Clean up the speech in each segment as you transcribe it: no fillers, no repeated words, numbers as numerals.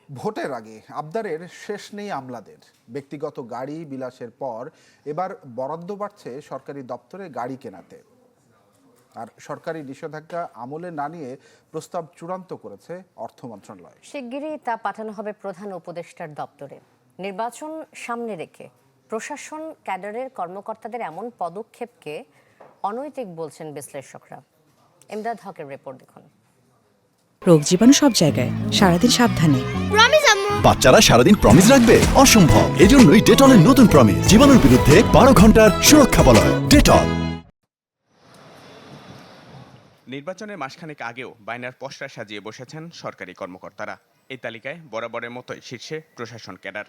ভোটের আগে আবদারের শেষ নেই আমলাদের। ব্যক্তিগত গাড়ি বিলাসের পর এবার বরাদ্দ বাড়ছে সরকারি দপ্তরে গাড়ি কেনাতে। আর সরকারি নিষেধাজ্ঞা আমলে না নিয়ে প্রস্তাব চূড়ান্ত করেছে অর্থ মন্ত্রণালয়। শিগগিরই তা পাঠানো হবে প্রধান উপদেষ্টার দপ্তরে। নির্বাচন সামনে রেখে প্রশাসন ক্যাডারের কর্মকর্তাদের এমন পদক্ষেপকে অনৈতিক বলছেন বিশ্লেষকরা। ইমদাদ হকের রিপোর্ট দেখুন। রোগ জীবাণু সব জায়গায়, সারাদিন সাবধানে। বাচ্চারা সারাদিন প্রমিস রাখবে অসম্ভব। এজন্যই ডেটলের নতুন প্রমিস, জীবাণুর বিরুদ্ধে 12 ঘন্টার সুরক্ষা বলয়। ডেটল। নির্বাচনের মাসখানেক আগেও বায়নার পসরা সাজিয়ে বসেছেন সরকারি কর্মকর্তারা। এই তালিকায় বরাবরের মতোই শীর্ষে প্রশাসন ক্যাডার।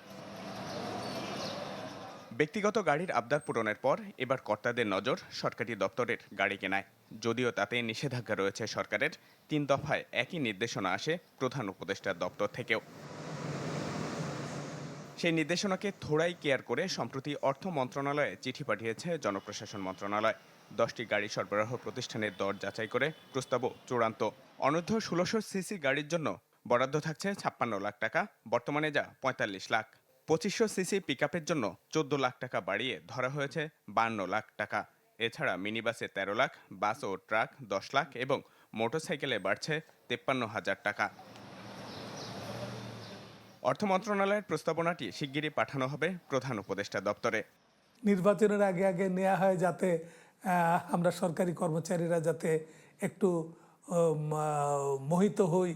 ব্যক্তিগত গাড়ির আবদার পূরণের পর এবার কর্তাদের নজর সরকারি দপ্তরের গাড়ি কেনায়। যদিও তাতে নিষেধাজ্ঞা রয়েছে সরকারের, 3 দফায় একই নির্দেশনা আসে প্রধান উপদেষ্টার দপ্তর থেকেও। সেই নির্দেশনাকে থোড়াই কেয়ার করে সম্প্রতি অর্থ মন্ত্রণালয়ে চিঠি পাঠিয়েছে জনপ্রশাসন মন্ত্রণালয়। 10টি গাড়ি সরবরাহ প্রতিষ্ঠানের দর যাচাই করে প্রস্তাবও চূড়ান্ত। অনূর্ধ্ব 1600 সিসি গাড়ির জন্য বরাদ্দ থাকছে 56 লাখ টাকা, বর্তমানে যা 45 লাখ। 2500 সিসি পিকআপের জন্য 14 লাখ টাকা বাড়িয়ে ধরা হয়েছে 52 লাখ টাকা। এছাড়া মিনি বাসে 13 লাখ, বাস ও ট্রাক 10 লাখ এবং মোটরসাইকেলে বাড়ছে 53,000 টাকা। অর্থ মন্ত্রণালয়ের প্রস্তাবনাটি শিগগিরই পাঠানো হবে প্রধান উপদেষ্টা দপ্তরে। নির্বাচনের আগে আগে নেওয়া হয় যাতে আমরা সরকারি কর্মচারীরা যাতে একটু মোহিত হই,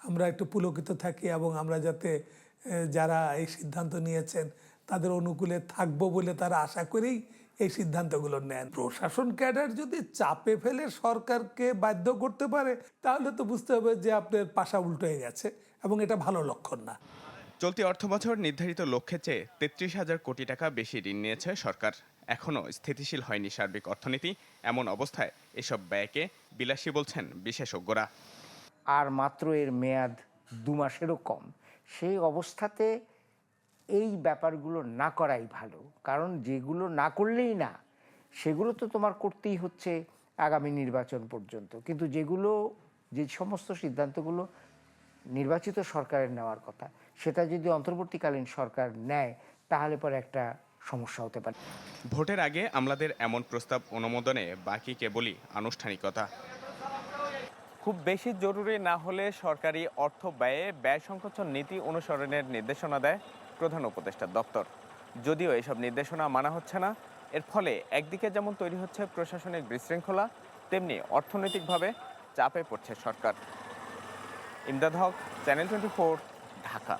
আমরা একটু পুলকিত থাকি এবং আমরা যাতে যারা এই সিদ্ধান্ত নিয়েছেন তাদের অনুকূলে থাকবো বলে তারা আশা করেই এই সিদ্ধান্তগুলো নেন। প্রশাসন ক্যাডার যদি চাপে ফেলে সরকারকে বাধ্য করতে পারে তাহলে তো বুঝতে হবে যে আপনার পাশা উল্টো হয়ে গেছে এবং এটা ভালো লক্ষণ না। চলতি অর্থবছর নির্ধারিত লক্ষ্যের চেয়ে 33,000 কোটি টাকা বেশি ঋণ নিয়েছে সরকার। এখনও স্থিতিশীল হয়নি সার্বিক অর্থনীতি। এমন অবস্থায় এসব ব্যয়কে বিলাসী বলছেন বিশেষজ্ঞরা। আর মাত্র এর মেয়াদ 2 মাসেরও কম। সেই অবস্থাতে এই ব্যাপারগুলো না করাই ভালো, কারণ যেগুলো না করলেই না সেগুলো তো তোমার করতেই হচ্ছে আগামী নির্বাচন পর্যন্ত। কিন্তু যে সমস্ত সিদ্ধান্তগুলো নির্বাচিত সরকারের নেওয়ার কথা সেটা যদি অন্তর্বর্তীকালীন সরকার নেয় তাহলে পরে একটা সমস্যা হতে পারে। ভোটের আগে আমলাদের এমন প্রস্তাব অনুমোদনে বাকি কেবলই আনুষ্ঠানিকতা। খুব বেশি জরুরি না হলে সরকারি অর্থ ব্যয়ে ব্যয় সংকোচন নীতি অনুসরণের নির্দেশনা দেয় প্রধান উপদেষ্টার দপ্তর। যদিও এসব নির্দেশনা মানা হচ্ছে না, এর ফলে একদিকে যেমন তৈরি হচ্ছে প্রশাসনিক বিশৃঙ্খলা, তেমনি অর্থনৈতিকভাবে চাপে পড়ছে সরকার। ইমদাদ হক, চ্যানেল 24, ঢাকা।